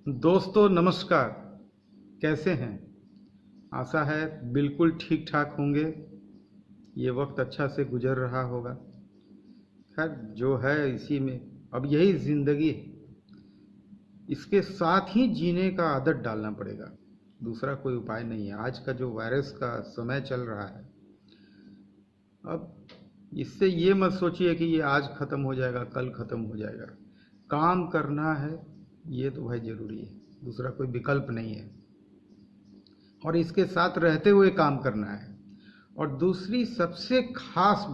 दोस्तों नमस्कार। कैसे हैं? आशा है बिल्कुल ठीक ठाक होंगे। ये वक्त अच्छा से गुजर रहा होगा। खैर जो है इसी में, अब यही ज़िंदगी है। इसके साथ ही जीने का आदत डालना पड़ेगा। दूसरा कोई उपाय नहीं है। आज का जो वायरस का समय चल रहा है, अब इससे ये मत सोचिए कि ये आज ख़त्म हो जाएगा, कल ख़त्म हो जाएगा। काम करना है, ये तो भाई ज़रूरी है। दूसरा कोई विकल्प नहीं है। और इसके साथ रहते हुए काम करना है। और दूसरी सबसे खास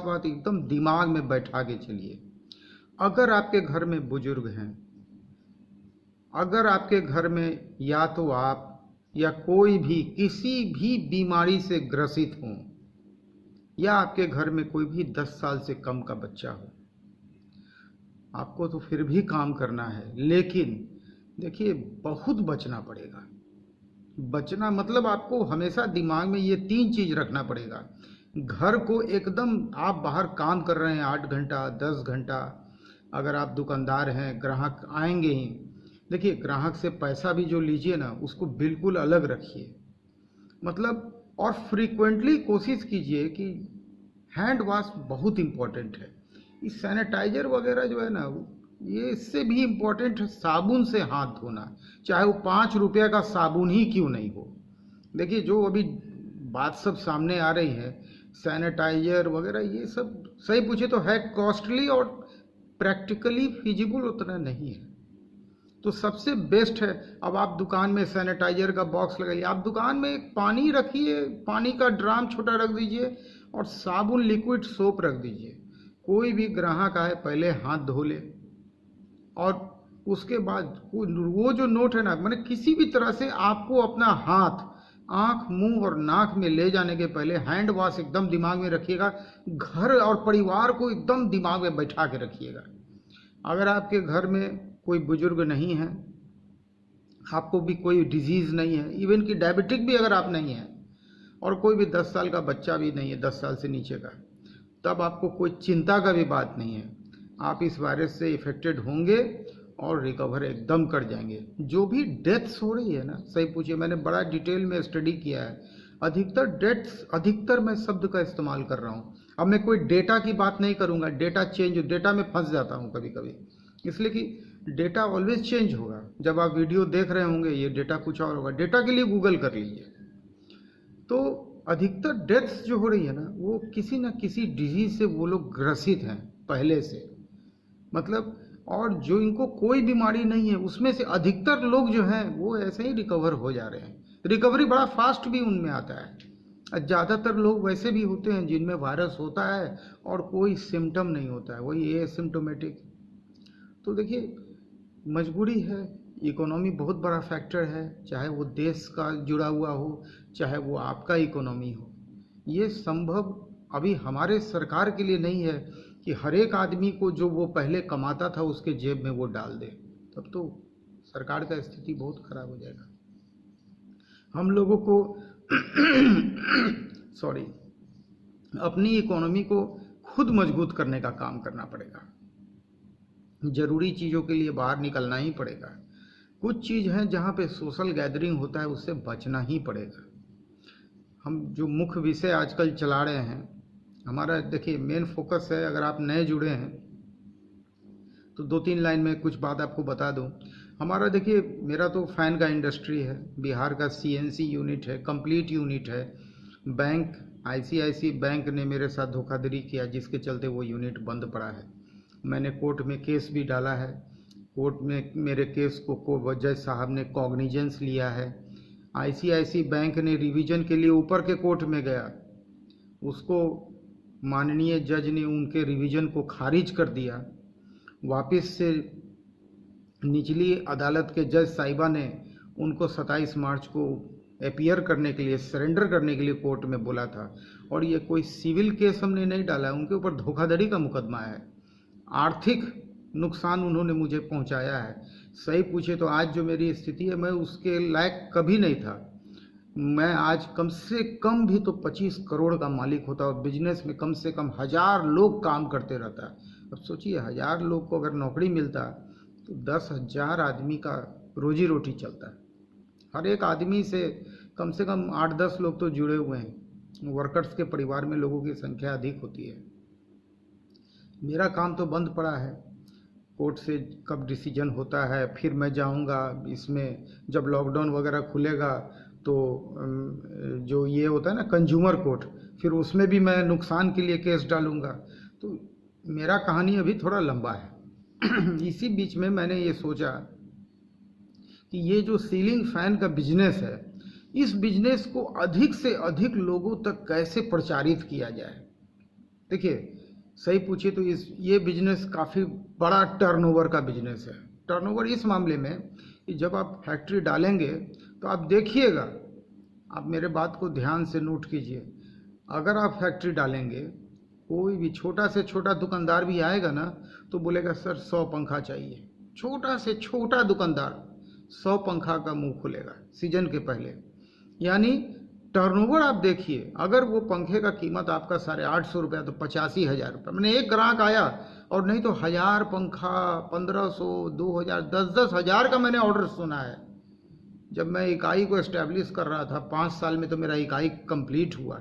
बात एकदम दिमाग में बैठा के चलिए। अगर आपके घर में बुजुर्ग हैं, अगर आपके घर में या तो आप या कोई भी किसी भी बीमारी से ग्रसित हो, या आपके घर में कोई भी 10 साल से कम का बच्चा हो, आपको तो फिर भी काम करना है। लेकिन देखिए, बहुत बचना पड़ेगा। बचना मतलब आपको हमेशा दिमाग में ये 3 चीज रखना पड़ेगा। घर को एकदम, आप बाहर काम कर रहे हैं 8 घंटा 10 घंटा, अगर आप दुकानदार हैं, ग्राहक आएंगे ही। देखिए, ग्राहक से पैसा भी जो लीजिए ना, उसको बिल्कुल अलग रखिए। मतलब, और फ्रीक्वेंटली कोशिश कीजिए कि हैंड वॉश बहुत इम्पोर्टेंट है। इस सैनिटाइजर वगैरह जो है ना, ये इससे भी इम्पोर्टेंट है साबुन से हाथ धोना। चाहे वो 5 रुपये का साबुन ही क्यों नहीं हो। देखिए, जो अभी बात सब सामने आ रही है, सैनिटाइजर वगैरह, ये सब सही पूछे तो है कॉस्टली और प्रैक्टिकली फिजिबल उतना नहीं है। तो सबसे बेस्ट है, अब आप दुकान में सैनिटाइजर का बॉक्स लगाइए, आप दुकान में एक पानी रखिए, पानी का ड्राम छोटा रख दीजिए, और साबुन लिक्विड सोप रख दीजिए। कोई भी ग्राहक आए पहले हाथ धो ले, और उसके बाद वो जो नोट है ना, मैंने किसी भी तरह से आपको अपना हाथ आंख मुंह और नाक में ले जाने के पहले हैंड वॉश एकदम दिमाग में रखिएगा। घर और परिवार को एकदम दिमाग में बैठा के रखिएगा। अगर आपके घर में कोई बुजुर्ग नहीं है, आपको भी कोई डिजीज़ नहीं है, इवन कि डायबिटिक भी अगर आप नहीं हैं, और कोई भी 10 साल का बच्चा भी नहीं है 10 साल से नीचे का, तब आपको कोई चिंता का भी बात नहीं है। आप इस वायरस से इफेक्टेड होंगे और रिकवर एकदम कर जाएंगे। जो भी डेथ्स हो रही है ना, सही पूछिए, मैंने बड़ा डिटेल में स्टडी किया है। अधिकतर डेथ्स, अधिकतर मैं शब्द का इस्तेमाल कर रहा हूँ। अब मैं कोई डेटा की बात नहीं करूँगा, डेटा में फंस जाता हूँ कभी कभी, इसलिए कि डेटा ऑलवेज चेंज होगा। जब आप वीडियो देख रहे होंगे, ये डेटा कुछ और होगा। डेटा के लिए गूगल कर लीजिए। तो अधिकतर डेथ्स जो हो रही है ना, वो किसी न किसी डिजीज से वो लोग ग्रसित हैं पहले से। मतलब, और जो इनको कोई बीमारी नहीं है, उसमें से अधिकतर लोग जो हैं वो ऐसे ही रिकवर हो जा रहे हैं। रिकवरी बड़ा फास्ट भी उनमें आता है। ज़्यादातर लोग वैसे भी होते हैं जिनमें वायरस होता है और कोई सिम्टम नहीं होता है, वही एसिम्टोमेटिक। तो देखिए, मजबूरी है। इकोनॉमी बहुत बड़ा फैक्टर है, चाहे वो देश का जुड़ा हुआ हो, चाहे वो आपका इकोनॉमी हो। ये संभव अभी हमारे सरकार के लिए नहीं है कि हर एक आदमी को जो वो पहले कमाता था उसके जेब में वो डाल दे। तब तो सरकार का स्थिति बहुत खराब हो जाएगा। हम लोगों को सॉरी, अपनी इकोनॉमी को खुद मजबूत करने का काम करना पड़ेगा। जरूरी चीज़ों के लिए बाहर निकलना ही पड़ेगा। कुछ चीज़ हैं जहाँ पे सोशल गैदरिंग होता है, उससे बचना ही पड़ेगा। हम जो मुख्य विषय आजकल चला रहे हैं, हमारा देखिए मेन फोकस है। अगर आप नए जुड़े हैं तो 2-3 लाइन में कुछ बात आपको बता दूं। हमारा देखिए, मेरा तो फैन का इंडस्ट्री है, बिहार का सीएनसी यूनिट है, कंप्लीट यूनिट है। बैंक, आईसीआईसी बैंक ने मेरे साथ धोखाधड़ी किया, जिसके चलते वो यूनिट बंद पड़ा है। मैंने कोर्ट में केस भी डाला है। कोर्ट में मेरे केस को जज साहब ने कॉग्निजेंस लिया है। आईसीआईसी बैंक ने रिवीजन के लिए ऊपर के कोर्ट में गया, उसको माननीय जज ने उनके रिवीजन को खारिज कर दिया। वापस से निचली अदालत के जज साहिबा ने उनको 27 मार्च को अपीयर करने के लिए, सरेंडर करने के लिए कोर्ट में बोला था। और ये कोई सिविल केस हमने नहीं डाला है, उनके ऊपर धोखाधड़ी का मुकदमा है। आर्थिक नुकसान उन्होंने मुझे पहुंचाया है। सही पूछे तो आज जो मेरी स्थिति है, मैं उसके लायक कभी नहीं था। मैं आज कम से कम भी तो 25 करोड़ का मालिक होता, और बिजनेस में कम से कम 1000 लोग काम करते रहता। अब सोचिए, 1000 लोग को अगर नौकरी मिलता तो 10,000 आदमी का रोजी रोटी चलता है। हर एक आदमी से कम 8-10 लोग तो जुड़े हुए हैं। वर्कर्स के परिवार में लोगों की संख्या अधिक होती है। मेरा काम तो बंद पड़ा है, कोर्ट से कब डिसीजन होता है फिर मैं जाऊंगा। इसमें जब लॉकडाउन वगैरह खुलेगा तो जो ये होता है ना कंज्यूमर कोर्ट, फिर उसमें भी मैं नुकसान के लिए केस डालूंगा। तो मेरा कहानी अभी थोड़ा लंबा है। इसी बीच में मैंने ये सोचा कि ये जो सीलिंग फैन का बिजनेस है, इस बिजनेस को अधिक से अधिक लोगों तक कैसे प्रचारित किया जाए। देखिए, सही पूछिए तो ये बिजनेस काफ़ी बड़ा टर्नओवर का बिजनेस है। टर्नओवर इस मामले में कि जब आप फैक्ट्री डालेंगे तो आप देखिएगा, आप मेरे बात को ध्यान से नोट कीजिए। अगर आप फैक्ट्री डालेंगे, कोई भी छोटा से छोटा दुकानदार भी आएगा ना तो बोलेगा सर 100 पंखा चाहिए। छोटा से छोटा दुकानदार 100 पंखा का मुंह खोलेगा सीजन के पहले। यानी टर्नओवर आप देखिए, अगर वो पंखे का कीमत आपका 850 रुपया तो 85,000 रुपये। मैंने एक ग्राहक आया और नहीं तो 1000 पंखा, 1500, 2000, 10-10 हज़ार का मैंने ऑर्डर सुना है। जब मैं इकाई को एस्टेब्लिश कर रहा था 5 साल में, तो मेरा इकाई कंप्लीट हुआ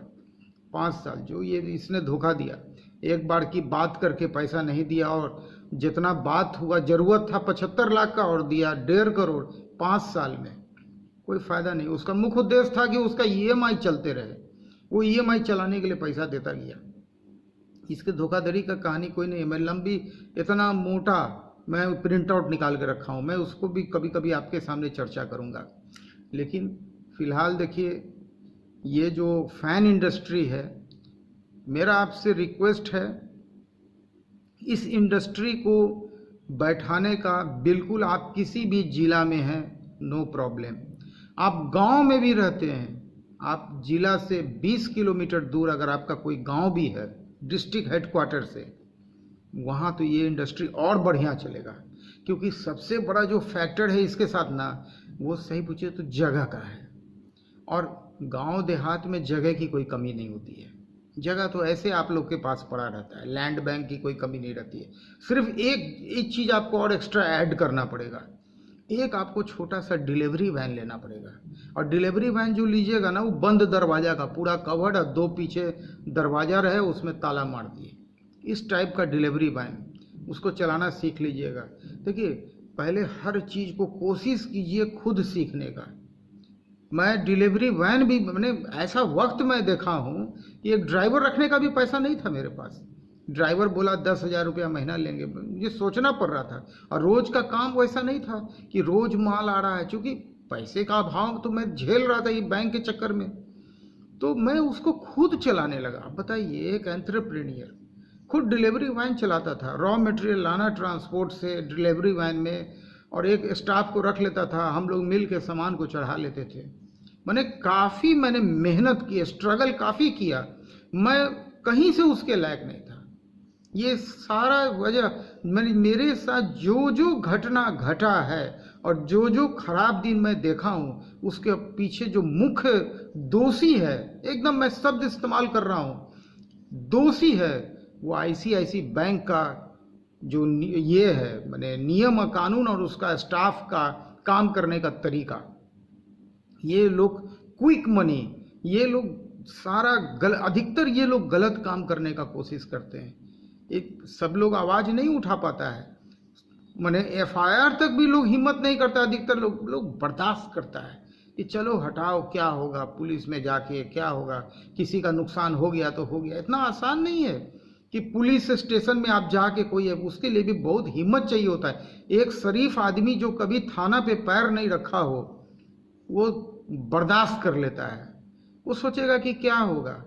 5 साल। जो ये इसने धोखा दिया, एक बार की बात करके पैसा नहीं दिया और जितना बात हुआ, जरूरत था 75 लाख का और दिया 1.5 करोड़ 5 साल में। कोई फ़ायदा नहीं। उसका मुख्य उद्देश्य था कि उसका ईएमआई चलते रहे, वो ईएमआई चलाने के लिए पैसा देता गया। इसके धोखाधड़ी का कहानी कोई नहीं है। मैं लंबी इतना मोटा मैं प्रिंट आउट निकाल के रखा हूँ, मैं उसको भी कभी कभी आपके सामने चर्चा करूँगा। लेकिन फ़िलहाल देखिए, ये जो फैन इंडस्ट्री है, मेरा आपसे रिक्वेस्ट है, इस इंडस्ट्री को बैठाने का बिल्कुल, आप किसी भी जिला में हैं नो प्रॉब्लम। आप गांव में भी रहते हैं, आप जिला से 20 किलोमीटर दूर अगर आपका कोई गांव भी है डिस्ट्रिक्ट हेडक्वार्टर से, वहाँ तो ये इंडस्ट्री और बढ़िया चलेगा। क्योंकि सबसे बड़ा जो फैक्टर है इसके साथ ना, वो सही पूछिए तो जगह का है। और गांव देहात में जगह की कोई कमी नहीं होती है। जगह तो ऐसे आप लोग के पास पड़ा रहता है, लैंड बैंक की कोई कमी नहीं रहती है। सिर्फ एक चीज़ आपको और एक्स्ट्रा ऐड करना पड़ेगा, एक आपको छोटा सा डिलीवरी वैन लेना पड़ेगा। और डिलीवरी वैन जो लीजिएगा ना, वो बंद दरवाजा का, पूरा कवर्ड और 2 पीछे दरवाजा रहे, उसमें ताला मार दिए, इस टाइप का डिलीवरी वैन, उसको चलाना सीख लीजिएगा। देखिए, पहले हर चीज़ को कोशिश कीजिए खुद सीखने का। मैं डिलीवरी वैन भी, मैंने ऐसा वक्त मैं देखा हूँ कि एक ड्राइवर रखने का भी पैसा नहीं था मेरे पास। ड्राइवर बोला 10,000 रुपया महीना लेंगे, मुझे सोचना पड़ रहा था। और रोज का काम वैसा नहीं था कि रोज माल आ रहा है, क्योंकि पैसे का अभाव तो मैं झेल रहा था ये बैंक के चक्कर में। तो मैं उसको खुद चलाने लगा। बताइए, एक एंटरप्रेन्योर खुद डिलीवरी वैन चलाता था, रॉ मटेरियल लाना ट्रांसपोर्ट से डिलीवरी वैन में, और एक स्टाफ को रख लेता था, हम लोग मिल के सामान को चढ़ा लेते थे। मैंने मेहनत की, स्ट्रगल काफ़ी किया, मैं कहीं से उसके लायक नहीं था। ये सारा वजह मेरे साथ जो जो घटना घटा है और जो जो खराब दिन मैं देखा हूँ, उसके पीछे जो मुख्य दोषी है, एकदम मैं शब्द इस्तेमाल कर रहा हूँ, दोषी है, वो आईसीआईसी बैंक का जो ये है, मैंने नियम कानून और उसका स्टाफ का काम करने का तरीका। ये लोग क्विक मनी, ये लोग सारा अधिकतर ये लोग गलत काम करने का कोशिश करते हैं। एक सब लोग आवाज़ नहीं उठा पाता है, मैंने एफआईआर तक भी लोग हिम्मत नहीं करता। अधिकतर लोग बर्दाश्त करता है कि चलो हटाओ, क्या होगा, पुलिस में जाके क्या होगा, किसी का नुकसान हो गया तो हो गया। इतना आसान नहीं है कि पुलिस स्टेशन में आप जाके कोई है, उसके लिए भी बहुत हिम्मत चाहिए होता है। एक शरीफ आदमी जो कभी थाना पे पैर नहीं रखा हो, वो बर्दाश्त कर लेता है। वो सोचेगा कि क्या होगा।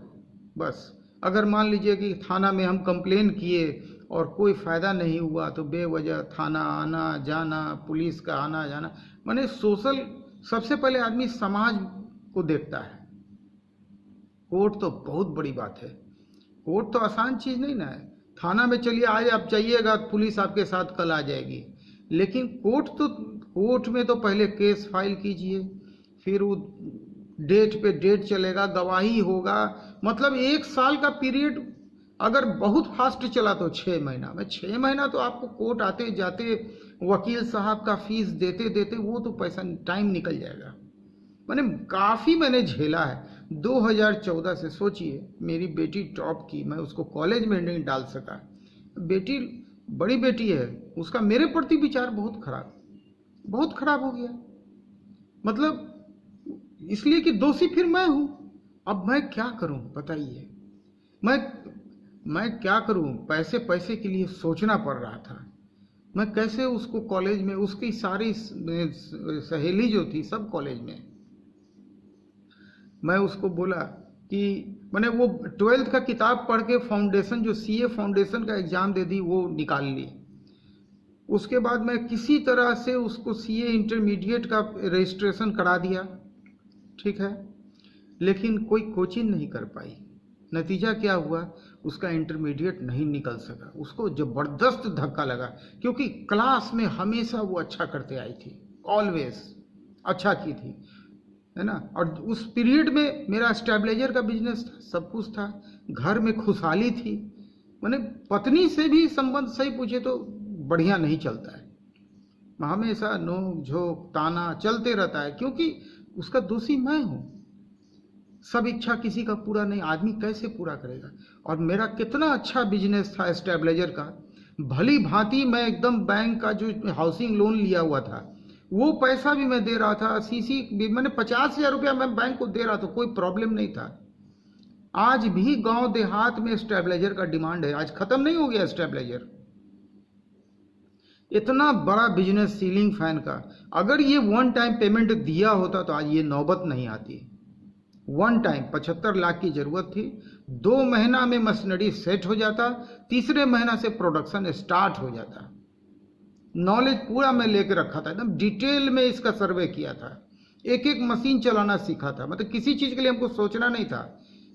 बस अगर मान लीजिए कि थाना में हम कंप्लेन किए और कोई फ़ायदा नहीं हुआ, तो बेवजह थाना आना जाना, पुलिस का आना जाना, माने सोशल, सबसे पहले आदमी समाज को देखता है। कोर्ट तो बहुत बड़ी बात है, कोर्ट तो आसान चीज़ नहीं ना है। थाना में चलिए आज आप जाइएगा, पुलिस आपके साथ कल आ जाएगी। लेकिन कोर्ट में तो पहले केस फाइल कीजिए, फिर वो डेट पे डेट चलेगा, गवाही होगा, मतलब 1 साल का पीरियड अगर बहुत फास्ट चला तो 6 महीना में। 6 महीना तो आपको कोर्ट आते जाते वकील साहब का फीस देते देते वो तो पैसा टाइम निकल जाएगा। मैंने काफ़ी झेला है। 2014 से सोचिए, मेरी बेटी टॉप की, मैं उसको कॉलेज में नहीं डाल सका। बेटी बड़ी बेटी है, उसका मेरे प्रति विचार बहुत खराब हो गया। मतलब इसलिए कि दोषी फिर मैं हूँ। अब मैं क्या करूँ बताइए, मैं क्या करूँ? पैसे पैसे के लिए सोचना पड़ रहा था। मैं कैसे उसको कॉलेज में, उसकी सारी सहेली जो थी सब कॉलेज में, मैं उसको बोला कि मैंने वो 12th का किताब पढ़ के फाउंडेशन, जो सीए फाउंडेशन का एग्ज़ाम दे दी, वो निकाल ली। उसके बाद मैं किसी तरह से उसको सीए इंटरमीडिएट का रजिस्ट्रेशन करा दिया, ठीक है, लेकिन कोई कोचिंग नहीं कर पाई। नतीजा क्या हुआ? उसका इंटरमीडिएट नहीं निकल सका। उसको ज़बरदस्त धक्का लगा, क्योंकि क्लास में हमेशा वो अच्छा करते आई थी, ऑलवेज अच्छा की थी, है ना। और उस पीरियड में मेरा स्टेबलाइजर का बिजनेस था, सब कुछ था, घर में खुशहाली थी। मैंने पत्नी से भी संबंध सही पूछे तो बढ़िया नहीं चलता है, हमेशा नोक झोंक ताना चलते रहता है, क्योंकि उसका दोषी मैं हूँ। सब इच्छा किसी का पूरा नहीं, आदमी कैसे पूरा करेगा? और मेरा कितना अच्छा बिजनेस था स्टेबलाइजर का, भली भांति मैं एकदम बैंक का जो हाउसिंग लोन लिया हुआ था वो पैसा भी मैं दे रहा था, सीसी भी मैंने 50,000 रुपया मैं बैंक को दे रहा था, कोई प्रॉब्लम नहीं था। आज भी गांव देहात में स्टेबलाइजर का डिमांड है, आज खत्म नहीं हो गया स्टेबलाइजर। इतना बड़ा बिजनेस सीलिंग फैन का, अगर ये वन टाइम पेमेंट दिया होता तो आज ये नौबत नहीं आती। वन टाइम 75 लाख की जरूरत थी, 2 महीना में मशीनरी सेट हो जाता, तीसरे महीना से प्रोडक्शन स्टार्ट हो जाता। नॉलेज पूरा मैं लेके रखा था, एकदम डिटेल में इसका सर्वे किया था, एक एक मशीन चलाना सीखा था। मतलब किसी चीज़ के लिए हमको सोचना नहीं था,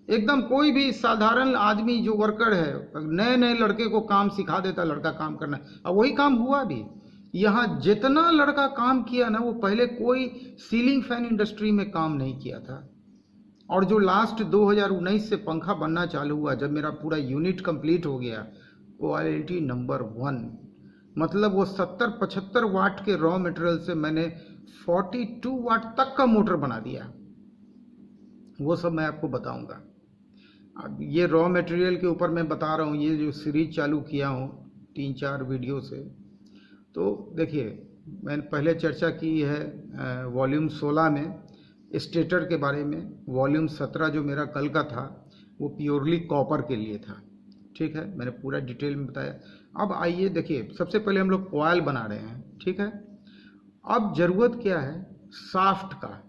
एकदम कोई भी साधारण आदमी जो वर्कर है, नए नए लड़के को काम सिखा देता, लड़का काम करना, और वही काम हुआ भी। यहाँ जितना लड़का काम किया ना, वो पहले कोई सीलिंग फैन इंडस्ट्री में काम नहीं किया था। और जो लास्ट 2019 से पंखा बनना चालू हुआ, जब मेरा पूरा यूनिट कंप्लीट हो गया, क्वालिटी नंबर 1, मतलब वो 70-75 वाट के रॉ मटेरियल से मैंने 42 वाट तक का मोटर बना दिया। वो सब मैं आपको बताऊंगा। अब ये रॉ मटेरियल के ऊपर मैं बता रहा हूँ, ये जो सीरीज चालू किया हूँ 3-4 वीडियो से। तो देखिए, मैंने पहले चर्चा की है वॉल्यूम 16 में स्टेटर के बारे में, वॉल्यूम 17 जो मेरा कल का था वो प्योरली कॉपर के लिए था, ठीक है, मैंने पूरा डिटेल में बताया। अब आइए देखिए, सबसे पहले हम लोग कॉइल बना रहे हैं, ठीक है। अब ज़रूरत क्या है? शाफ्ट का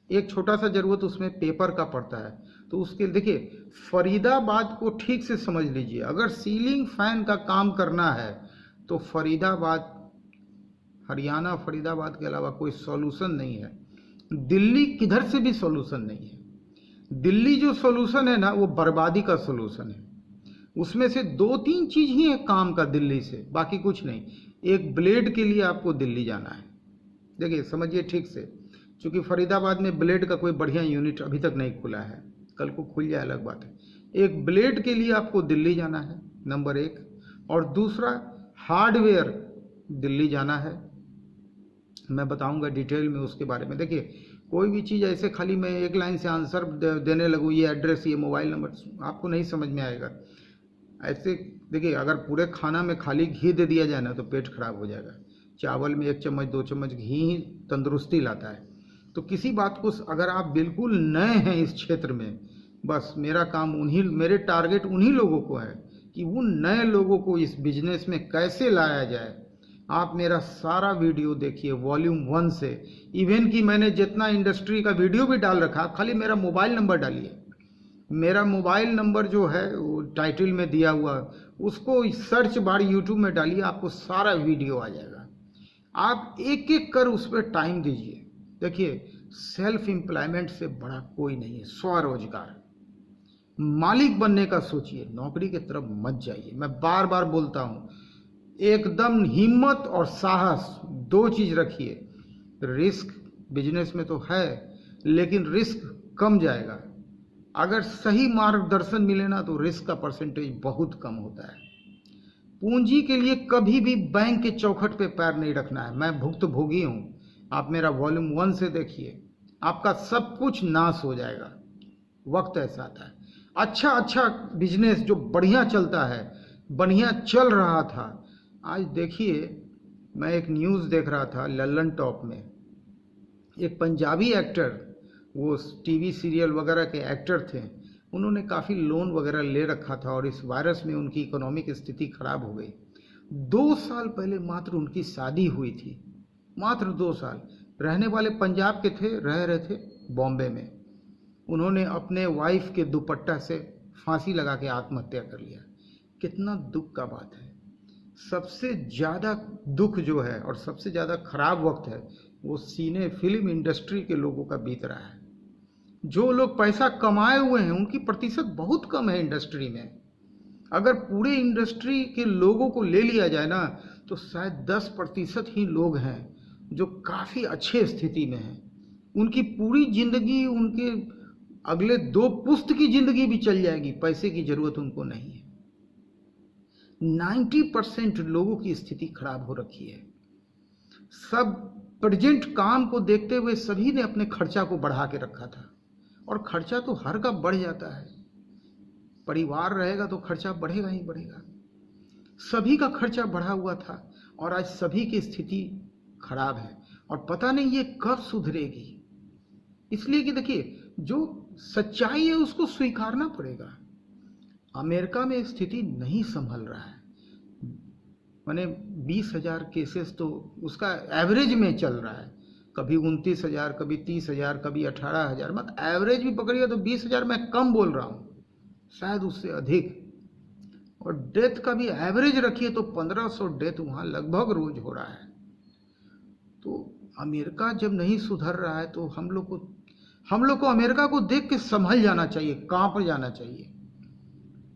एक छोटा सा ज़रूरत उसमें पेपर का पड़ता है। तो उसके देखिए, फरीदाबाद को ठीक से समझ लीजिए, अगर सीलिंग फैन का काम करना है तो फरीदाबाद, हरियाणा फरीदाबाद के अलावा कोई सॉल्यूशन नहीं है। दिल्ली किधर से भी सॉल्यूशन नहीं है। दिल्ली जो सॉल्यूशन है ना, वो बर्बादी का सॉल्यूशन है। उसमें से 2-3 चीज ही है काम का दिल्ली से, बाकी कुछ नहीं। एक ब्लेड के लिए आपको दिल्ली जाना है, देखिए समझिए ठीक से, क्योंकि फरीदाबाद में ब्लेड का कोई बढ़िया यूनिट अभी तक नहीं खुला है, कल को खुल जाए अलग बात है। एक ब्लेड के लिए आपको दिल्ली जाना है, नंबर 1, और दूसरा हार्डवेयर दिल्ली जाना है। मैं बताऊंगा डिटेल में उसके बारे में। देखिए, कोई भी चीज़ ऐसे खाली मैं एक लाइन से आंसर देने लगूँ, ये एड्रेस, ये मोबाइल नंबर, आपको नहीं समझ में आएगा। ऐसे देखिए, अगर पूरे खाना में खाली घी दे दिया जाए ना तो पेट खराब हो जाएगा। चावल में 1 चम्मच 2 चम्मच घी ही तंदुरुस्ती लाता है। तो किसी बात को अगर आप बिल्कुल नए हैं इस क्षेत्र में, बस मेरा काम मेरे टारगेट उन्हीं लोगों को है कि उन नए लोगों को इस बिजनेस में कैसे लाया जाए। आप मेरा सारा वीडियो देखिए वॉल्यूम 1 से, इवन कि मैंने जितना इंडस्ट्री का वीडियो भी डाल रखा, खाली मेरा मोबाइल नंबर डालिए। मेरा मोबाइल नंबर जो है वो टाइटल में दिया हुआ, उसको सर्च बार यूट्यूब में डालिए, आपको सारा वीडियो आ जाएगा। आप एक एक कर उस पर टाइम दीजिए। देखिए, सेल्फ एम्प्लॉयमेंट से बड़ा कोई नहीं है, स्वरोजगार। मालिक बनने का सोचिए, नौकरी की तरफ मत जाइए। मैं बार बार बोलता हूँ, एकदम हिम्मत और साहस 2 चीज रखिए। रिस्क बिजनेस में तो है, लेकिन रिस्क कम जाएगा। अगर सही मार्गदर्शन मिले ना तो रिस्क का परसेंटेज बहुत कम होता है। पूंजी के लिए कभी भी बैंक के चौखट पे पैर नहीं रखना है। मैं भुक्तभोगी हूँ, आप मेरा वॉल्यूम 1 से देखिए, आपका सब कुछ नाश हो जाएगा। वक्त ऐसा आता है। अच्छा अच्छा बिजनेस जो बढ़िया चलता है, बढ़िया चल रहा था, आज देखिए, मैं एक न्यूज़ देख रहा था लल्लन टॉप में, एक पंजाबी एक्टर, वो टीवी सीरियल वगैरह के एक्टर थे, उन्होंने काफ़ी लोन वगैरह ले रखा था और इस वायरस में उनकी इकोनॉमिक स्थिति खराब हो गई। 2 साल पहले मात्र उनकी शादी हुई थी, मात्र 2 साल। रहने वाले पंजाब के थे, रह रहे थे बॉम्बे में। उन्होंने अपने वाइफ के दुपट्टा से फांसी लगा के आत्महत्या कर लिया। कितना दुख का बात है। सबसे ज़्यादा दुख जो है और सबसे ज़्यादा खराब वक्त है वो सिने फिल्म इंडस्ट्री के लोगों का बीत रहा है। जो लोग पैसा कमाए हुए हैं उनकी प्रतिशत बहुत कम है इंडस्ट्री में। अगर पूरे इंडस्ट्री के लोगों को ले लिया जाए ना, तो शायद 10% ही लोग हैं जो काफ़ी अच्छे स्थिति में हैं। उनकी पूरी जिंदगी, उनके अगले 2 पुश्त की जिंदगी भी चल जाएगी, पैसे की जरूरत उनको नहीं है। 90% लोगों की स्थिति खराब हो रखी है। सब प्रेजेंट काम को देखते हुए सभी ने अपने खर्चा को बढ़ा के रखा था, और खर्चा तो हर का बढ़ जाता है। परिवार रहेगा तो खर्चा बढ़ेगा ही बढ़ेगा। सभी का खर्चा बढ़ा हुआ था और आज सभी की स्थिति खराब है, और पता नहीं ये कब सुधरेगी। इसलिए कि देखिए, जो सच्चाई है उसको स्वीकारना पड़ेगा। अमेरिका में स्थिति नहीं संभल रहा है। माने 20,000 केसेस तो उसका एवरेज में चल रहा है, कभी 29,000, कभी 30,000, कभी 18,000। मत एवरेज भी पकड़िए तो 20,000 मैं कम बोल रहा हूँ, शायद उससे अधिक। और डेथ का भी एवरेज रखिए तो 1500 डेथ वहाँ लगभग रोज हो रहा है। तो अमेरिका जब नहीं सुधर रहा है तो हम लोग को अमेरिका को देख के संभल जाना चाहिए, कांप जाना चाहिए।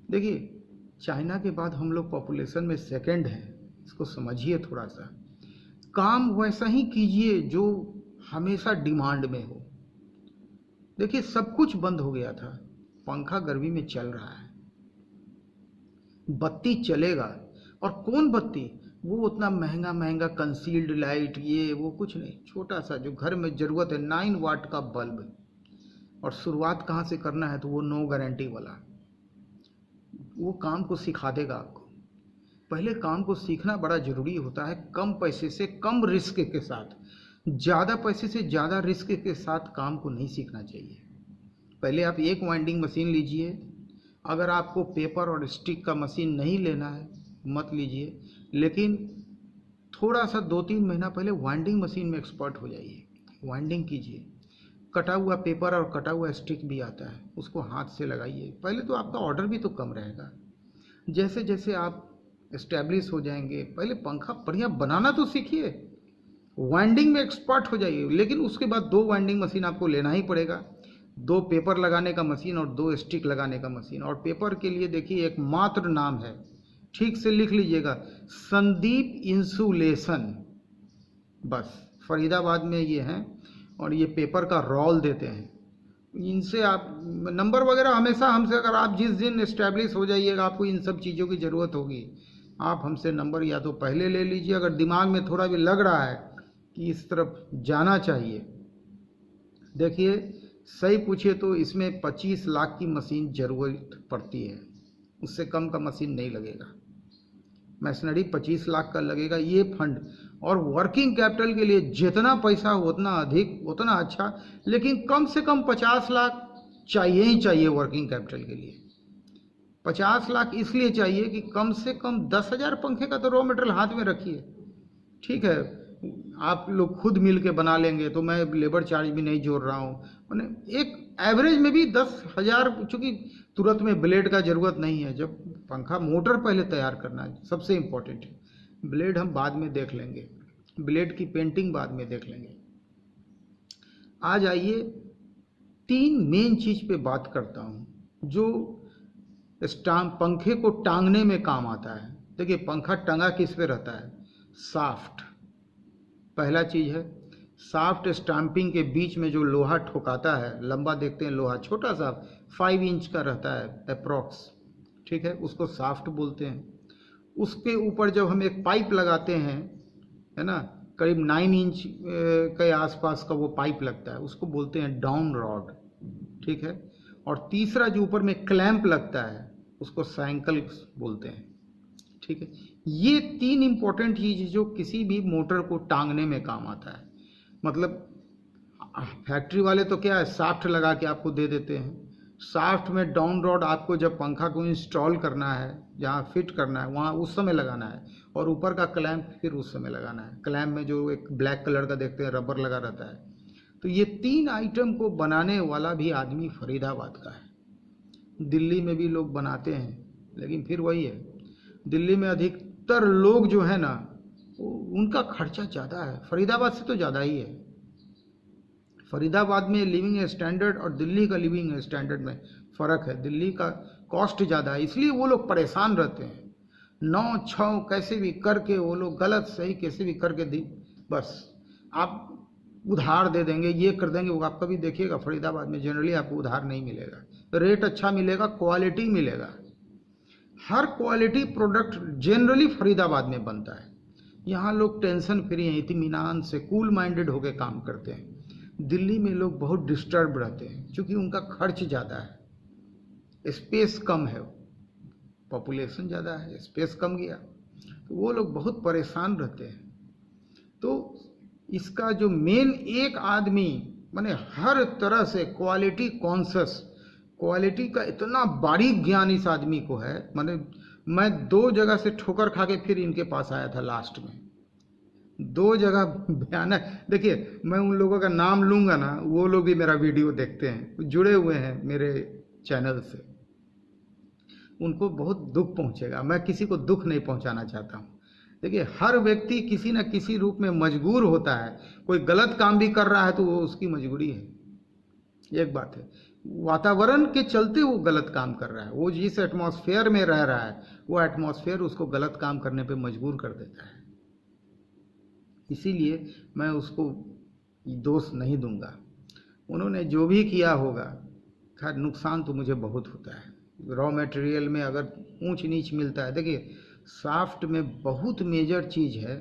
देखिए, चाइना के बाद हम लोग पॉपुलेशन में सेकंड हैं, इसको समझिए थोड़ा सा। काम वैसा ही कीजिए जो हमेशा डिमांड में हो। देखिए, सब कुछ बंद हो गया था, पंखा गर्मी में चल रहा है, बत्ती चलेगा। और कौन बत्ती? वो उतना महंगा महंगा कंसील्ड लाइट, ये वो कुछ नहीं, छोटा सा जो घर में जरूरत है, 9 वाट का बल्ब। और शुरुआत कहाँ से करना है तो वो नो गारंटी वाला, वो काम को सिखा देगा आपको। पहले काम को सीखना बड़ा जरूरी होता है, कम पैसे से कम रिस्क के साथ। ज़्यादा पैसे से ज़्यादा रिस्क के साथ काम को नहीं सीखना चाहिए। पहले आप एक वाइंडिंग मशीन लीजिए। अगर आपको पेपर और स्टिक का मशीन नहीं लेना है मत लीजिए, लेकिन थोड़ा सा 2-3 महीना पहले वाइंडिंग मशीन में एक्सपर्ट हो जाइए, वाइंडिंग कीजिए। कटा हुआ पेपर और कटा हुआ स्टिक भी आता है, उसको हाथ से लगाइए। पहले तो आपका ऑर्डर भी तो कम रहेगा। जैसे जैसे आप एस्टेब्लिश हो जाएंगे, पहले पंखा बढ़िया बनाना तो सीखिए, वाइंडिंग में एक्सपर्ट हो जाइए। लेकिन उसके बाद 2 वाइंडिंग मशीन आपको लेना ही पड़ेगा, 2 पेपर लगाने का मशीन और 2 स्टिक लगाने का मशीन। और पेपर के लिए देखिए एक मात्र नाम है, ठीक से लिख लीजिएगा, संदीप इंसुलेशन। बस फरीदाबाद में ये हैं और ये पेपर का रोल देते हैं। इनसे आप नंबर वगैरह हमेशा हमसे, अगर आप जिस दिन इस्टेब्लिश हो जाइएगा आपको इन सब चीज़ों की ज़रूरत होगी, आप हमसे नंबर या तो पहले ले लीजिए, अगर दिमाग में थोड़ा भी लग रहा है कि इस तरफ जाना चाहिए। देखिए, सही पूछिए तो इसमें 25 लाख की मशीन ज़रूरत पड़ती है, उससे कम का मशीन नहीं लगेगा। मशीनरी 25 लाख का लगेगा ये फंड। और वर्किंग कैपिटल के लिए जितना पैसा उतना अधिक उतना अच्छा, लेकिन कम से कम 50 लाख चाहिए ही चाहिए वर्किंग कैपिटल के लिए। 50 लाख इसलिए चाहिए कि कम से कम 10,000 पंखे का तो रॉ मटेरियल हाथ में रखिए। ठीक है, आप लोग खुद मिल के बना लेंगे तो मैं लेबर चार्ज भी नहीं जोड़ रहा हूँ। मैंने एक एवरेज में भी 10,000, चूँकि तुरंत में ब्लेड का ज़रूरत नहीं है। जब पंखा मोटर पहले तैयार करना है, सबसे इम्पोर्टेंट है। ब्लेड हम बाद में देख लेंगे, ब्लेड की पेंटिंग बाद में देख लेंगे। आज आइए 3 मेन चीज़ पे बात करता हूँ जो पंखे को टांगने में काम आता है। देखिए, पंखा टंगा किस पे रहता है? साफ्ट। पहला चीज़ है साफ्ट। स्टैंपिंग के बीच में जो लोहा ठोकाता है, लंबा देखते हैं लोहा, छोटा सा 5 इंच का रहता है अप्रॉक्स, ठीक है, उसको साफ्ट बोलते हैं। उसके ऊपर जब हम एक पाइप लगाते हैं, है ना, करीब 9 इंच के आसपास का वो पाइप लगता है, उसको बोलते हैं डाउन रॉड, ठीक है। और तीसरा जो ऊपर में क्लैंप लगता है उसको सैंकल बोलते हैं, ठीक है। ये 3 इंपॉर्टेंट चीज जो किसी भी मोटर को टांगने में काम आता है। मतलब फैक्ट्री वाले तो क्या है, शाफ्ट लगा के आपको दे देते हैं। शाफ्ट में डाउन रॉड आपको जब पंखा को इंस्टॉल करना है, जहाँ फिट करना है वहाँ उस समय लगाना है, और ऊपर का क्लैंप फिर उस समय लगाना है। क्लैंप में जो एक ब्लैक कलर का देखते हैं रबर लगा रहता है। तो ये 3 आइटम को बनाने वाला भी आदमी फरीदाबाद का है। दिल्ली में भी लोग बनाते हैं, लेकिन फिर वही है, दिल्ली में अधिकतर लोग जो है ना, उनका खर्चा ज़्यादा है, फरीदाबाद से तो ज़्यादा ही है। फरीदाबाद में लिविंग स्टैंडर्ड और दिल्ली का लिविंग स्टैंडर्ड में फ़र्क है। दिल्ली का कॉस्ट ज़्यादा है, इसलिए वो लोग परेशान रहते हैं। 9-6 कैसे भी करके वो लोग गलत सही कैसे भी करके दी, बस आप उधार दे देंगे, ये कर देंगे, वो आप कभी देखिएगा फरीदाबाद में जनरली आपको उधार नहीं मिलेगा। रेट अच्छा मिलेगा, क्वालिटी मिलेगा। हर क्वालिटी प्रोडक्ट जनरली फरीदाबाद में बनता है। यहाँ लोग टेंशन फ्री हैं, इत्मीनान से कूल माइंडेड होकर काम करते हैं। दिल्ली में लोग बहुत डिस्टर्ब रहते हैं, क्योंकि उनका खर्च ज़्यादा है, स्पेस कम है, पॉपुलेशन ज़्यादा है, स्पेस कम गया, तो वो लोग बहुत परेशान रहते हैं। तो इसका जो मेन एक आदमी माने हर तरह से क्वालिटी कॉन्शियस, क्वालिटी का इतना बारीक ज्ञान इस आदमी को है। माने मैं 2 जगह से ठोकर खा के फिर इनके पास आया था लास्ट में, 2 जगह भयानक। देखिए मैं उन लोगों का नाम लूंगा ना, वो लोग भी मेरा वीडियो देखते हैं, जुड़े हुए हैं मेरे चैनल से, उनको बहुत दुख पहुंचेगा। मैं किसी को दुख नहीं पहुंचाना चाहता हूं। देखिए हर व्यक्ति किसी न किसी रूप में मजबूर होता है, कोई गलत काम भी कर रहा है तो वो उसकी मजबूरी है, एक बात है। वातावरण के चलते वो गलत काम कर रहा है, वो जिस एटमॉस्फेयर में रह रहा है वो एटमॉस्फेयर उसको गलत काम करने पे मजबूर कर देता है। इसीलिए मैं उसको दोष नहीं दूंगा, उन्होंने जो भी किया होगा। खैर नुकसान तो मुझे बहुत होता है, रॉ मटेरियल में अगर ऊंच नीच मिलता है। देखिए शाफ्ट में बहुत मेजर चीज़ है,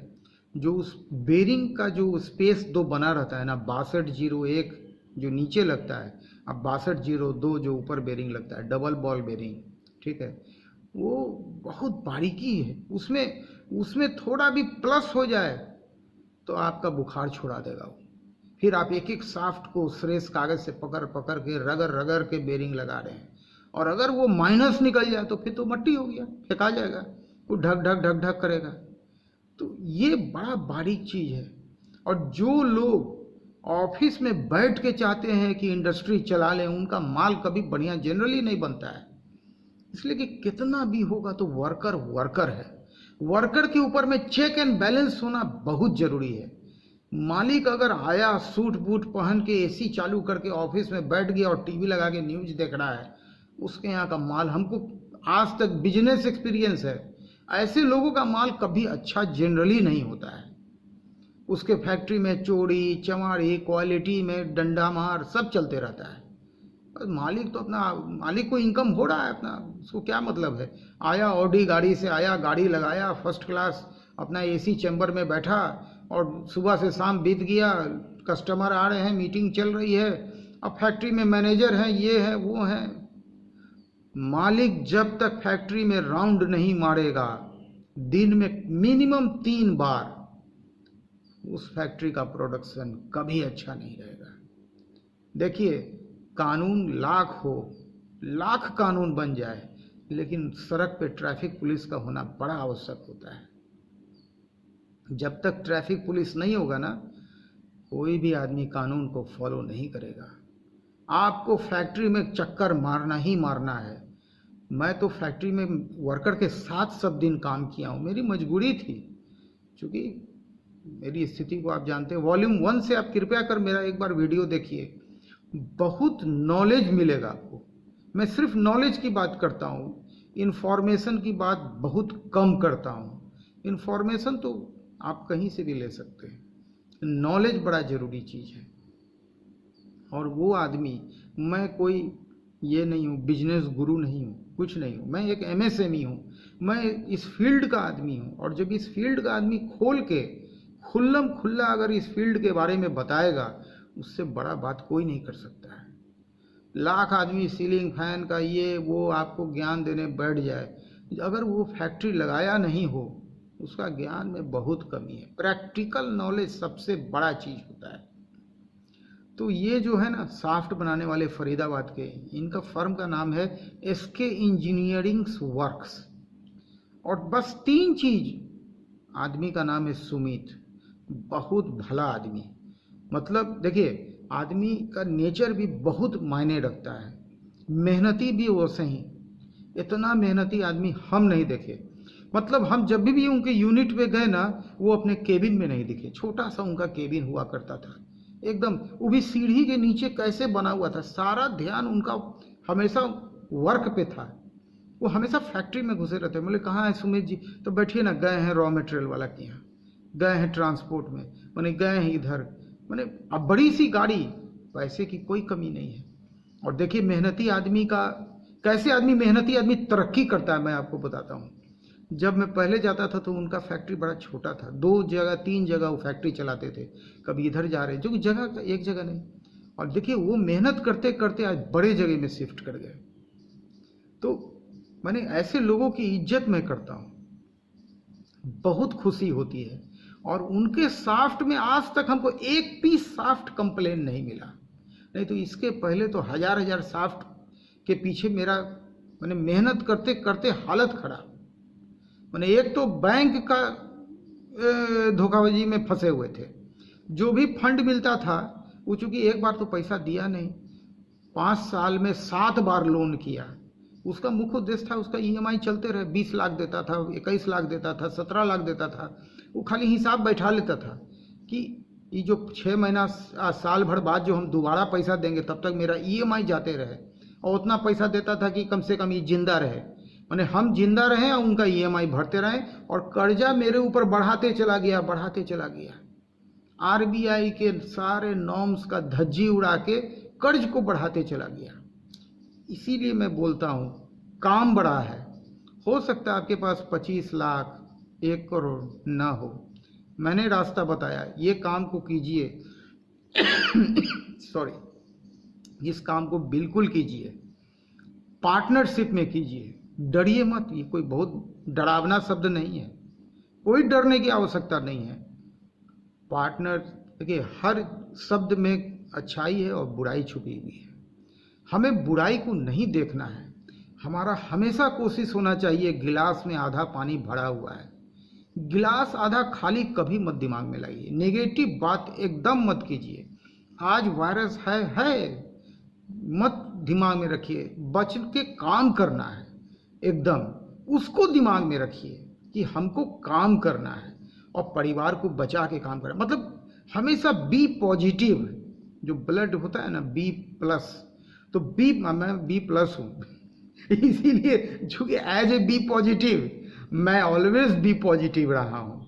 जो उस बेरिंग का जो स्पेस 2 बना रहता है ना, 6201 जो नीचे लगता है, अब 6202 जो ऊपर बेरिंग लगता है, डबल बॉल बेरिंग, ठीक है, वो बहुत बारीकी है। उसमें थोड़ा भी प्लस हो जाए तो आपका बुखार छुड़ा देगा वो। फिर आप एक एक शाफ्ट को श्रेष्ठ कागज से पकड़ पकड़ के रगड़ रगड़ के बेरिंग लगा रहे हैं, और अगर वो माइनस निकल जाए तो फिर तो मट्टी हो गया, फेंका जाएगा, वो ढक ढक ढक ढक करेगा। तो ये बड़ा बारीक चीज है। और जो लोग ऑफिस में बैठ के चाहते हैं कि इंडस्ट्री चला लें, उनका माल कभी बढ़िया जनरली नहीं बनता है। इसलिए कि कितना भी होगा तो वर्कर वर्कर है, वर्कर के ऊपर में चेक एंड बैलेंस होना बहुत जरूरी है। मालिक अगर आया सूट बूट पहन के एसी चालू करके ऑफिस में बैठ गया और टीवी लगा के न्यूज देख रहा है, उसके यहाँ का माल, हमको आज तक बिजनेस एक्सपीरियंस है, ऐसे लोगों का माल कभी अच्छा जनरली नहीं होता है। उसके फैक्ट्री में चोरी चमारी, क्वालिटी में डंडा मार सब चलते रहता है। मालिक तो अपना, मालिक को इनकम हो रहा है अपना, उसको क्या मतलब है। आया ऑडी गाड़ी से आया, गाड़ी लगाया फर्स्ट क्लास, अपना एसी चैम्बर में बैठा, और सुबह से शाम बीत गया, कस्टमर आ रहे हैं, मीटिंग चल रही है, अब फैक्ट्री में मैनेजर हैं, ये है वो है। मालिक जब तक फैक्ट्री में राउंड नहीं मारेगा दिन में मिनिमम 3 बार, उस फैक्ट्री का प्रोडक्शन कभी अच्छा नहीं रहेगा। देखिए कानून लाख कानून बन जाए, लेकिन सड़क पे ट्रैफिक पुलिस का होना बड़ा आवश्यक होता है। जब तक ट्रैफिक पुलिस नहीं होगा ना, कोई भी आदमी कानून को फॉलो नहीं करेगा। आपको फैक्ट्री में चक्कर मारना ही मारना है। मैं तो फैक्ट्री में वर्कर के साथ सब दिन काम किया हूँ, मेरी मजबूरी थी, क्योंकि मेरी स्थिति को आप जानते हैं। वॉल्यूम 1 से आप कृपया कर मेरा एक बार वीडियो देखिए, बहुत नॉलेज मिलेगा आपको। मैं सिर्फ नॉलेज की बात करता हूँ, इन्फॉर्मेशन की बात बहुत कम करता हूँ। इन्फॉर्मेशन तो आप कहीं से भी ले सकते हैं, नॉलेज बड़ा जरूरी चीज़ है। और वो आदमी, मैं कोई ये नहीं हूँ, बिजनेस गुरु नहीं हूँ, कुछ नहीं हूँ, मैं एक MSME हूँ, मैं इस फील्ड का आदमी हूँ। और जब इस फील्ड का आदमी खोल के खुल्लम खुल्ला अगर इस फील्ड के बारे में बताएगा, उससे बड़ा बात कोई नहीं कर सकता है। लाख आदमी सीलिंग फैन का ये वो आपको ज्ञान देने बैठ जाए, अगर वो फैक्ट्री लगाया नहीं हो, उसका ज्ञान में बहुत कमी है। प्रैक्टिकल नॉलेज सबसे बड़ा चीज़ होता है। तो ये जो है ना साफ्ट बनाने वाले फरीदाबाद के, इनका फर्म का नाम है SK इंजीनियरिंग वर्क्स। और बस 3 चीज, आदमी का नाम है सुमित, बहुत भला आदमी। मतलब देखिए, आदमी का नेचर भी बहुत मायने रखता है, मेहनती भी वैसे ही। इतना मेहनती आदमी हम नहीं देखे। मतलब हम जब भी उनके यूनिट पे गए ना, वो अपने केबिन में नहीं दिखे। छोटा सा उनका केबिन हुआ करता था एकदम, वो भी सीढ़ी के नीचे कैसे बना हुआ था। सारा ध्यान उनका हमेशा वर्क पे था। वो हमेशा फैक्ट्री में घुसे रहते। बोले कहाँ है सुमित जी? तो बैठिए ना, गए हैं रॉ मटेरियल वाला के यहाँ, गए हैं ट्रांसपोर्ट में, मैंने गए हैं इधर, मैंने अब बड़ी सी गाड़ी, पैसे की कोई कमी नहीं है। और देखिए मेहनती आदमी का, कैसे आदमी मेहनती आदमी तरक्की करता है, मैं आपको बताता हूँ। जब मैं पहले जाता था तो उनका फैक्ट्री बड़ा छोटा था, 2 जगह 3 जगह वो फैक्ट्री चलाते थे। कभी इधर जा रहे, जो जगह एक जगह नहीं। और देखिए वो मेहनत करते करते आज बड़े जगह में शिफ्ट कर गए। तो मैंने ऐसे लोगों की इज्जत मैं करता हूँ, बहुत खुशी होती है। और उनके साफ्ट में आज तक हमको एक पीस साफ्ट कंप्लेन नहीं मिला। नहीं तो इसके पहले तो हजार साफ्ट के पीछे मेरा मैंने मेहनत करते करते हालत खराब। मैंने एक तो बैंक का धोखाबाजी में फंसे हुए थे। जो भी फंड मिलता था वो, चूंकि एक बार तो पैसा दिया नहीं, 5 साल में 7 बार लोन किया। उसका मुख्य उद्देश्य था, उसका EMI चलते रहे। 20 लाख देता था, 21 लाख देता था, 17 लाख देता था। वो खाली हिसाब बैठा लेता था कि ये जो 6 महीना साल भर बाद जो हम दोबारा पैसा देंगे, तब तक मेरा EMI जाते रहे। और उतना पैसा देता था कि कम से कम ये जिंदा रहे, माने हम जिंदा रहें और उनका EMI भरते रहें। और कर्जा मेरे ऊपर बढ़ाते चला गया, बढ़ाते चला गया। RBI के सारे नॉर्म्स का धज्जी उड़ा के कर्ज को बढ़ाते चला गया। इसीलिए मैं बोलता हूँ, काम बड़ा है। हो सकता है आपके पास 25 लाख 1 करोड़ ना हो, मैंने रास्ता बताया, ये काम को कीजिए। सॉरी, इस काम को बिल्कुल कीजिए, पार्टनरशिप में कीजिए, डरिए मत। ये कोई बहुत डरावना शब्द नहीं है, कोई डरने की आवश्यकता नहीं है। पार्टनर, देखिए हर शब्द में अच्छाई है और बुराई छुपी हुई है। हमें बुराई को नहीं देखना है। हमारा हमेशा कोशिश होना चाहिए, गिलास में आधा पानी भरा हुआ है, गिलास आधा खाली कभी मत दिमाग में लाइए। नेगेटिव बात एकदम मत कीजिए। आज वायरस है मत दिमाग में रखिए, बच के काम करना है एकदम, उसको दिमाग में रखिए कि हमको काम करना है और परिवार को बचा के काम करना। मतलब हमेशा बी पॉजिटिव, जो ब्लड होता है ना B+, तो मैं B+ हूँ। इसीलिए चूंकि एज ए बी पॉजिटिव मैं ऑलवेज बी पॉजिटिव रहा हूँ।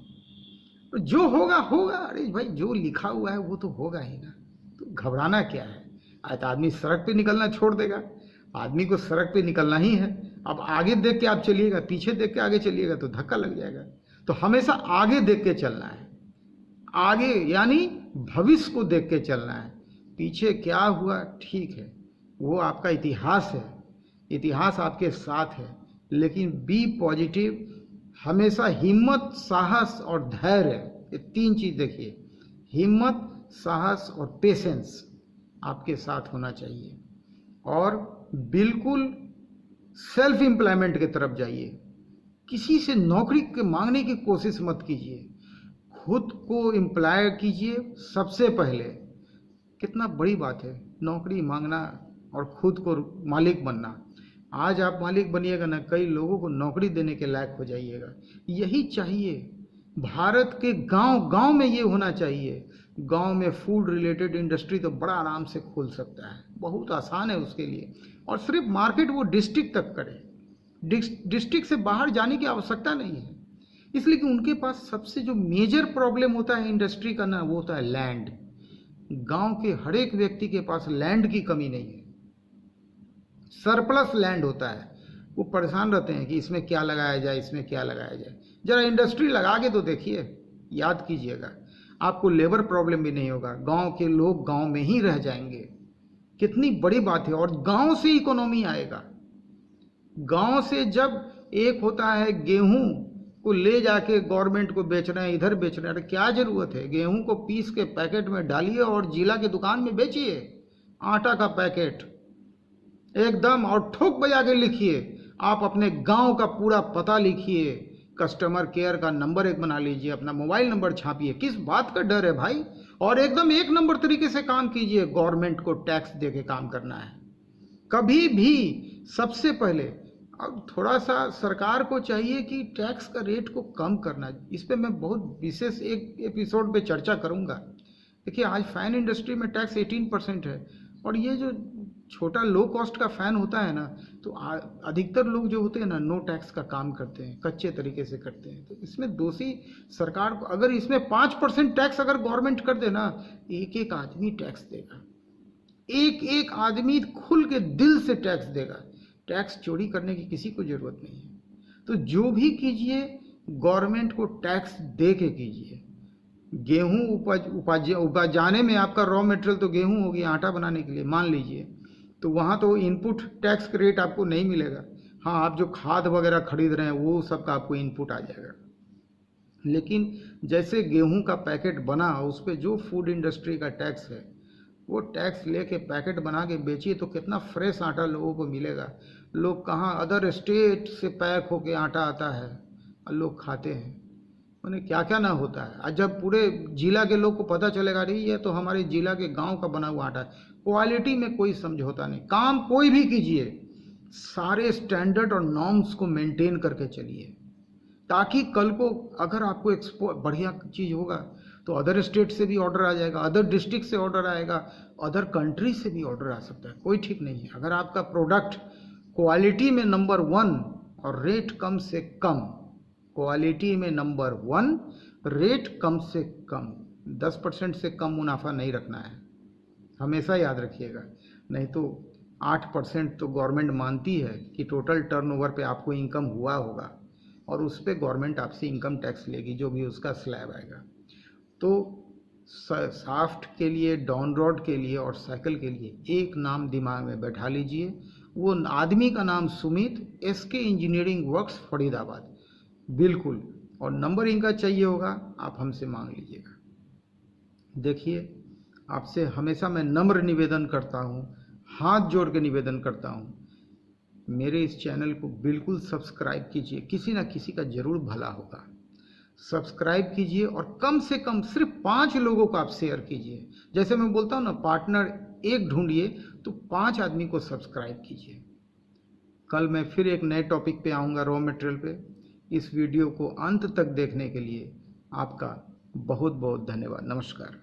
तो जो होगा होगा, अरे भाई जो लिखा हुआ है वो तो होगा ही ना, तो घबराना क्या है। आज आदमी सड़क पे निकलना छोड़ देगा, आदमी को सड़क पे निकलना ही है। अब आगे देख के आप चलिएगा, पीछे देख के आगे चलिएगा तो धक्का लग जाएगा। तो हमेशा आगे देख के चलना है, आगे यानी भविष्य को देख के चलना है। पीछे क्या हुआ ठीक है, वो आपका इतिहास है, इतिहास आपके साथ है। लेकिन बी पॉजिटिव, हमेशा हिम्मत, साहस और धैर्य, ये 3 चीज देखिए, हिम्मत, साहस और पेशेंस आपके साथ होना चाहिए। और बिल्कुल सेल्फ एम्प्लॉयमेंट की तरफ जाइए। किसी से नौकरी के मांगने की कोशिश मत कीजिए, खुद को एम्प्लॉय कीजिए सबसे पहले। कितना बड़ी बात है नौकरी मांगना और खुद को मालिक बनना। आज आप मालिक बनिएगा ना, कई लोगों को नौकरी देने के लायक हो जाइएगा। यही चाहिए भारत के गांव गांव में, ये होना चाहिए। गांव में फूड रिलेटेड इंडस्ट्री तो बड़ा आराम से खोल सकता है, बहुत आसान है उसके लिए। और सिर्फ मार्केट वो डिस्ट्रिक्ट तक करे, डिस्ट्रिक्ट से बाहर जाने की आवश्यकता नहीं है। इसलिए कि उनके पास सबसे जो मेजर प्रॉब्लम होता है इंडस्ट्री का ना, वो होता है लैंड। गांव के हर एक व्यक्ति के पास लैंड की कमी नहीं है, सरप्लस लैंड होता है। वो परेशान रहते हैं कि इसमें क्या लगाया जाए, इसमें क्या लगाया जाए। जरा इंडस्ट्री लगा के तो देखिए, याद कीजिएगा, आपको लेबर प्रॉब्लम भी नहीं होगा, गांव के लोग गांव में ही रह जाएंगे। कितनी बड़ी बात है। और गांव से इकोनॉमी आएगा। गांव से जब एक होता है गेहूं को ले जाके गवर्नमेंट को बेच रहे हैं, इधर बेच रहे हैं, अरे क्या जरूरत है? गेहूं को पीस के पैकेट में डालिए और जिला के दुकान में बेचिए, आटा का पैकेट एकदम, और ठोक बजा के लिखिए, आप अपने गांव का पूरा पता लिखिए, कस्टमर केयर का नंबर एक बना लीजिए, अपना मोबाइल नंबर छापिए। किस बात का डर है भाई? और एकदम एक नंबर तरीके से काम कीजिए। गवर्नमेंट को टैक्स दे के काम करना है कभी भी। सबसे पहले अब थोड़ा सा सरकार को चाहिए कि टैक्स का रेट को कम करना। इस पे मैं बहुत विशेष एक एपिसोड पे चर्चा करूंगा। देखिए, आज फैन इंडस्ट्री में टैक्स 18% है, और ये जो छोटा लो कॉस्ट का फैन होता है ना, तो अधिकतर लोग जो होते हैं ना, नो टैक्स का काम करते हैं, कच्चे तरीके से करते हैं। तो इसमें दोषी सरकार को। अगर इसमें 5% टैक्स अगर गवर्नमेंट कर दे ना, एक एक आदमी टैक्स देगा, एक एक आदमी खुल के दिल से टैक्स देगा। टैक्स चोरी करने की किसी को जरूरत नहीं है। तो जो भी कीजिए, गवर्नमेंट को टैक्स दे के कीजिए। गेहूं उपजाने में आपका रॉ मटेरियल तो गेहूं होगी, आटा बनाने के लिए मान लीजिए, तो वहाँ तो इनपुट टैक्स रेट आपको नहीं मिलेगा। हाँ, आप जो खाद वगैरह खरीद रहे हैं वो सबका आपको इनपुट आ जाएगा। लेकिन जैसे गेहूं का पैकेट बना, उस पर जो फूड इंडस्ट्री का टैक्स है, वो टैक्स लेके पैकेट बना के बेचिए तो कितना फ्रेश आटा लोगों को मिलेगा। लोग कहाँ अदर स्टेट से पैक होके आटा आता है और लोग खाते हैं। उन्हें क्या क्या ना होता है। आज जब पूरे जिला के लोग को पता चलेगा, रही है तो हमारे जिला के गांव का बना हुआ आटा है। क्वालिटी में कोई समझौता नहीं। काम कोई भी कीजिए, सारे स्टैंडर्ड और नॉर्म्स को मेंटेन करके चलिए, ताकि कल को अगर आपको एक्सपोर्ट बढ़िया चीज़ होगा तो अदर स्टेट से भी ऑर्डर आ जाएगा, अदर डिस्ट्रिक्ट से ऑर्डर आएगा, अदर कंट्री से भी ऑर्डर आ सकता है। कोई ठीक नहीं है। अगर आपका प्रोडक्ट क्वालिटी में नंबर 1 और रेट कम से कम, क्वालिटी में नंबर 1, रेट कम से कम, 10% से कम मुनाफा नहीं रखना है, हमेशा याद रखिएगा। नहीं तो 8% तो गवर्नमेंट मानती है कि टोटल टर्नओवर पे आपको इनकम हुआ होगा, और उस पर गवर्नमेंट आपसे इनकम टैक्स लेगी, जो भी उसका स्लैब आएगा। तो साफ्ट के लिए, डाउन रोड के लिए और साइकिल के लिए एक नाम दिमाग में बैठा लीजिए। वो आदमी का नाम Sumit, SK engineering works, Faridabad, बिल्कुल। और नंबर इनका चाहिए होगा, आप हमसे मांग लीजिएगा। देखिए, आपसे हमेशा मैं नम्र निवेदन करता हूँ, हाथ जोड़ के निवेदन करता हूँ, मेरे इस चैनल को बिल्कुल सब्सक्राइब कीजिए। किसी ना किसी का जरूर भला होगा। सब्सक्राइब कीजिए और कम से कम सिर्फ 5 लोगों को आप शेयर कीजिए। जैसे मैं बोलता हूँ ना, पार्टनर एक ढूंढिए, तो 5 आदमी को सब्सक्राइब कीजिए। कल मैं फिर एक नए टॉपिक पे आऊँगा, रॉ मटेरियल पे। इस वीडियो को अंत तक देखने के लिए आपका बहुत बहुत धन्यवाद। नमस्कार।